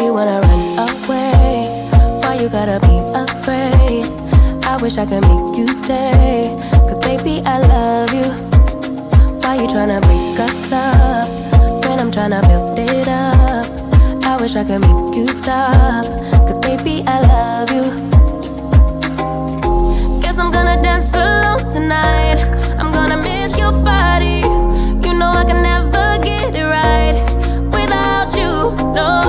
you wanna run away? Why you gotta be afraid? I wish I could make you stay, cause baby I love you. Why you tryna break us up when I'm tryna build it up? I wish I could make you stop, cause baby I love you. Guess I'm gonna dance alone tonight. I'm gonna miss your body. You know I can never get it right without you, no.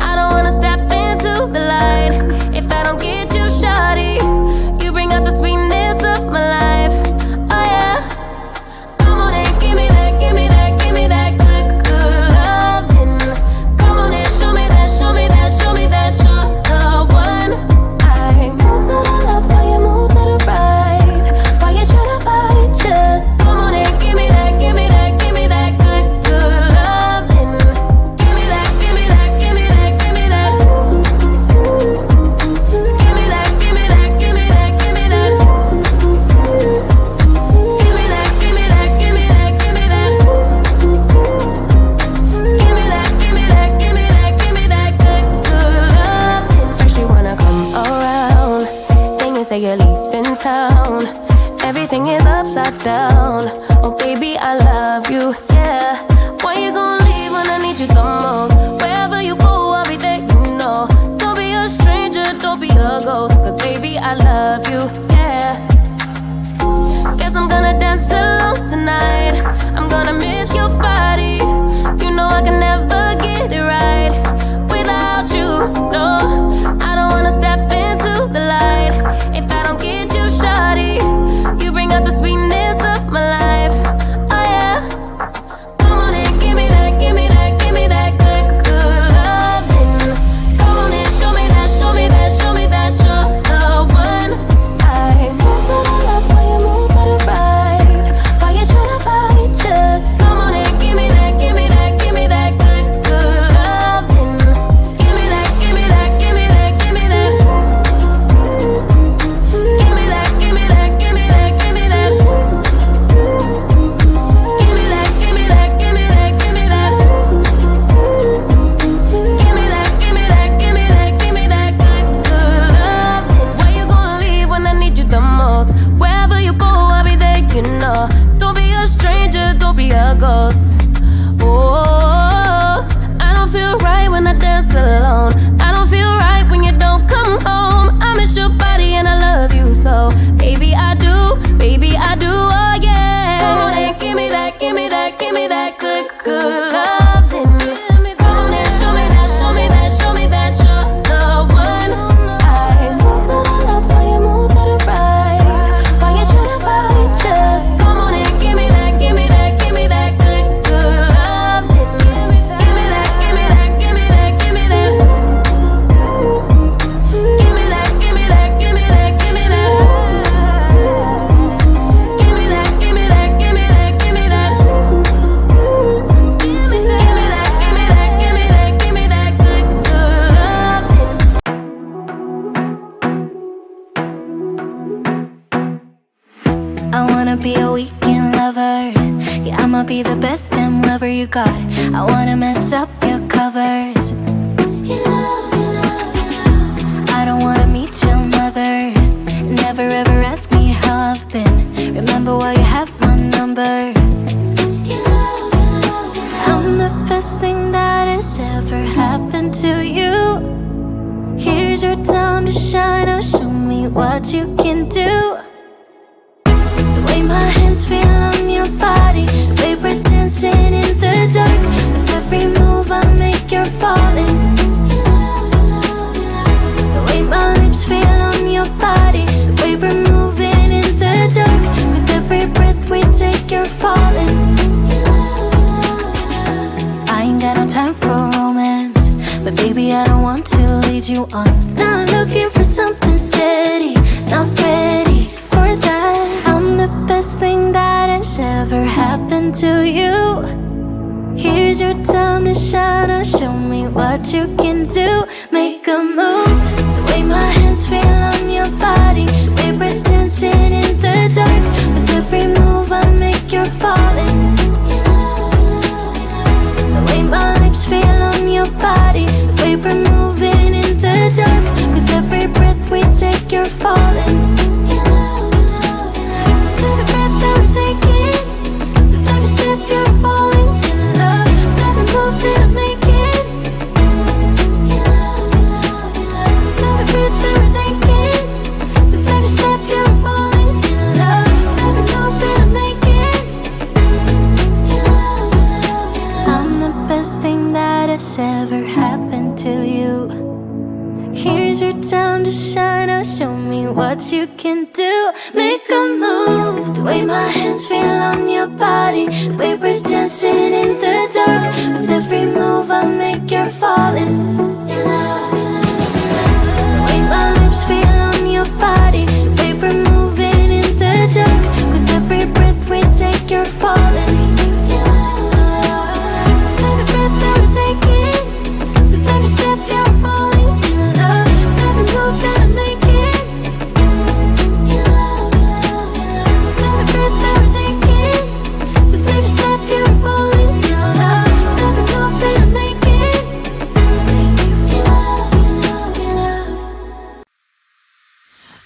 I don't wanna step into the light if I don't get you, shawty. You bring out the sweetness of my life, oh yeah. Come on and give me that, give me that, give me that good, good loving. Come on and show me that, show me that, show me that you're the one. I move to the left while you move to the right. While you tryna fight, just come on and give me that, give me that, give me that good, good loving. Give me that, give me that, give me that, give me that. Give me that, give me that, give me that, give me that. Give me that, give me that, give me that, give me that. Give me that, give me that, give me that, give me that good, good loving. First you wanna come around, then you say you're leaving town. Everything is upside down. Oh baby, I love you, yeah. Why you gonna leave when I need you the most? Wherever you go, I'll be there, you know. Don't be a stranger, don't be a ghost, cause baby, I love you, yeah. Guess I'm gonna dance alone tonight. I'm gonna miss your body. You know I can never get it right without you, no. I don't wanna step into the light if I don't get you, shawty. You bring out the sweetness of my life, oh yeah. Come on and give me that, give me that, give me that good, good loving. Come on and show me that, show me that, show me that you're the one. I move to the left while you move to the right. While you tryna fight, just come on and give me that, give me that, give me that good, good loving. Give me that, give me that, give me that, give me that. Give me that, give me that, give me that, give me that. Give me that, give me that, give me that, give me that. Give me that, give me that, give me that, give me that good, good loving. Why you gonna leave when I need you the most? Wherever you go, I'll be there, you know. Don't be a stranger, don't be a ghost. Oh, I don't feel right when I dance alone. I don't feel right when you don't come home. I miss your body and I love you so. Baby, I do, oh yeah. Come on and give me that, give me that, give me that good, good loving. Come on and show me that, show me that, show me that you're the one. I move to the left while you move to the right. While you tryna fight, just come on and give me that, give me that, give me that good, good loving. Give me that, give me that, give me that, give me that. Give me that, give me that, give me that, give me that. Give me that, give me that, give me that, give me that. Give me that, give me that, give me that, give me that good, good loving. I wanna be a weekend lover. Yeah, I'ma be the best damn lover you got. I wanna mess up your covers. I don't wanna meet your mother. Never ever ask me how I've been. Remember why you have my number. I'm the best thing that has ever happened to you. Here's your time to shine. Now show me what you can do. The way my hands feel on your body, the way we're dancing in the dark. With every move I make, you're falling. The way my lips feel on your body, the way we're moving in the dark. With every breath we take, you're falling. I ain't got no time for romance, but baby I don't want to lead you on. Not looking for something steady, not ready for that. I'm the best thing that has ever happened to you. Here's your time to shine. Now show me what you can do. Make a move. The way my hands feel on your body, the way we're dancing in the dark. With every move I make, you're falling. The way my lips feel on your body, the way we're moving what you can do. Make a move. The way my hands feel on your body, the way we're dancing in the dark. With every move I make, you're falling in love. The way my lips feel on your body, the way we're moving in the dark. With every breath we take, you're falling in love. With every breath that we're taking, with every step you're falling in love. With every move that I'm making, in love, in love, in love. With every breath that we're taking, with every step you're falling in love. With every move that I'm making, in love, in love, in love.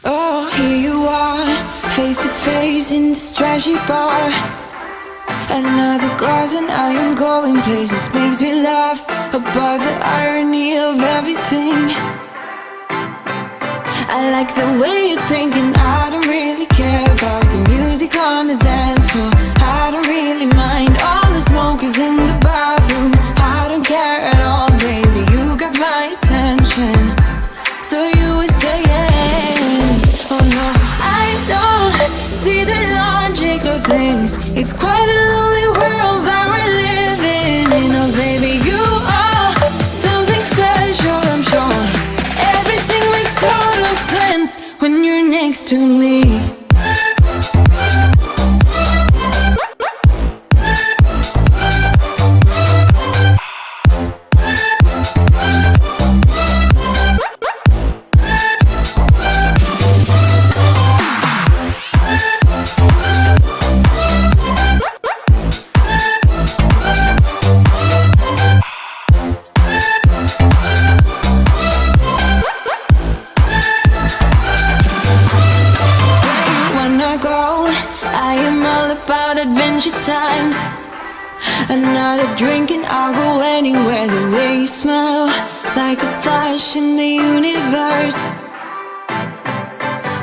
Oh, here you are, face to face in this trashy bar. Another glass and I am going places. Makes me laugh about the irony of everything. I like the way you're thinking. I don't really care about the music on the dance floor. I don't really mind all the smokers in the bathroom. I don't care at all, baby, you got my attention. So you were saying, oh no, I don't see the logic of things. It's quite a lonely world that we're living in. Oh baby, you are something special, I'm sure. Everything makes total sense when you're next to me. Times another drink and I'll go anywhere. The way you smile, like a flash in the universe.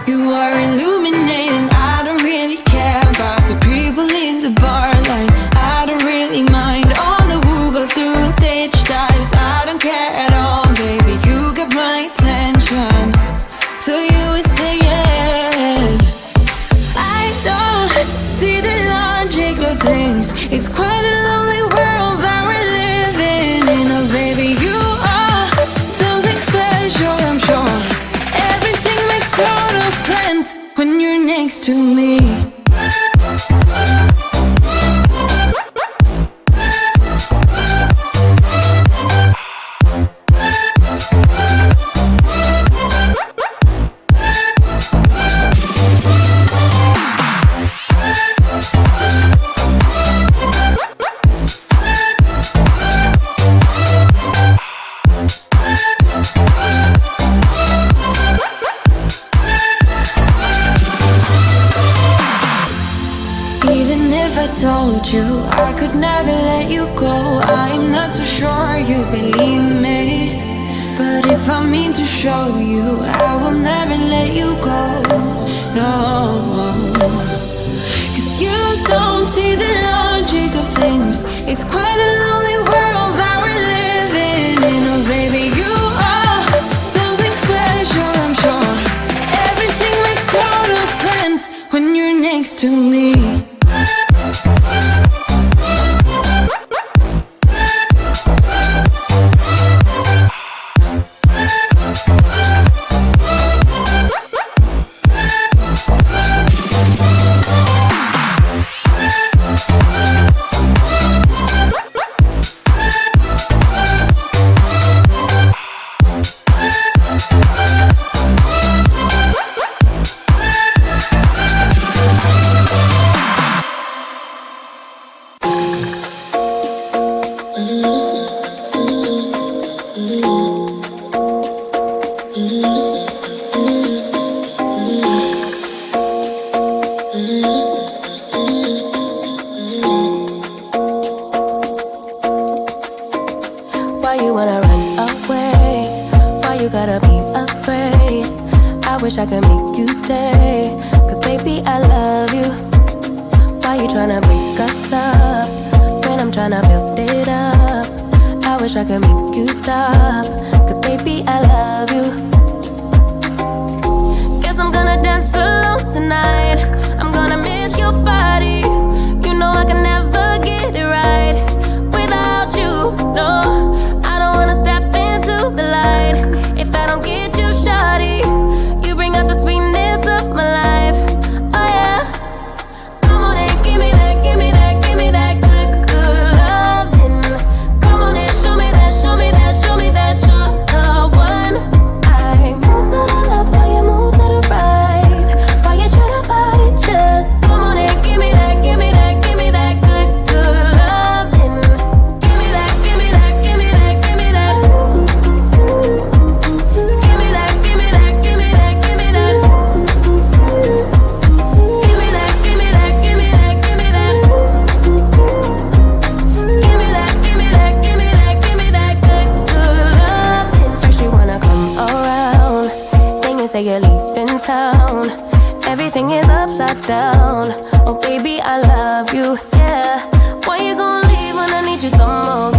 You are illuminating. I don't really care about the people in the bar line. I don't really mind all the who goes doing stage dives. I don't care at all, baby, you got my attention. So you would say yes. I don't see the logic of things. It's quite a lonely world that we're living in. Oh baby, you are something special, I'm sure. Everything makes total sense when you're next to me. Told you I could never let you go. I'm not so sure you believe me, but if I mean to show you, I will never let you go. No, 'cause you don't see the logic of things. It's quite a lonely world that we're living in. Oh baby, you are something special, I'm sure. Everything makes total sense when you're next to me. I can make you stay, 'cause baby I love you. Why you tryna break us up when I'm tryna build it up? I wish I could make you stop, 'cause baby I love you. Guess Guess I'm gonna dance alone tonight. I'm gonna miss your body. You know I can never get it right without you. No, I don't wanna step into the light if I don't get you, shawty. You bring out the sweetness of my life. Oh yeah. Come on and give me that, give me that, give me that good, good loving. Come on and show me that, show me that, show me that you're the one. I move to the left while you move to the right. While you try to fight it, just come on and give me that, give me that, give me that good, good loving. Give me that, give me that, give me that, give me that. Give me that, give me that, give me that, give me that. Give me that, give me that, give me that, give me that. Give me that, give me that, give me that, give me that good, good loving. First you wanna come around, then you say you're leaving town. Everything is upside down. Oh baby, I love you, yeah. Why you gonna leave when I need you the most?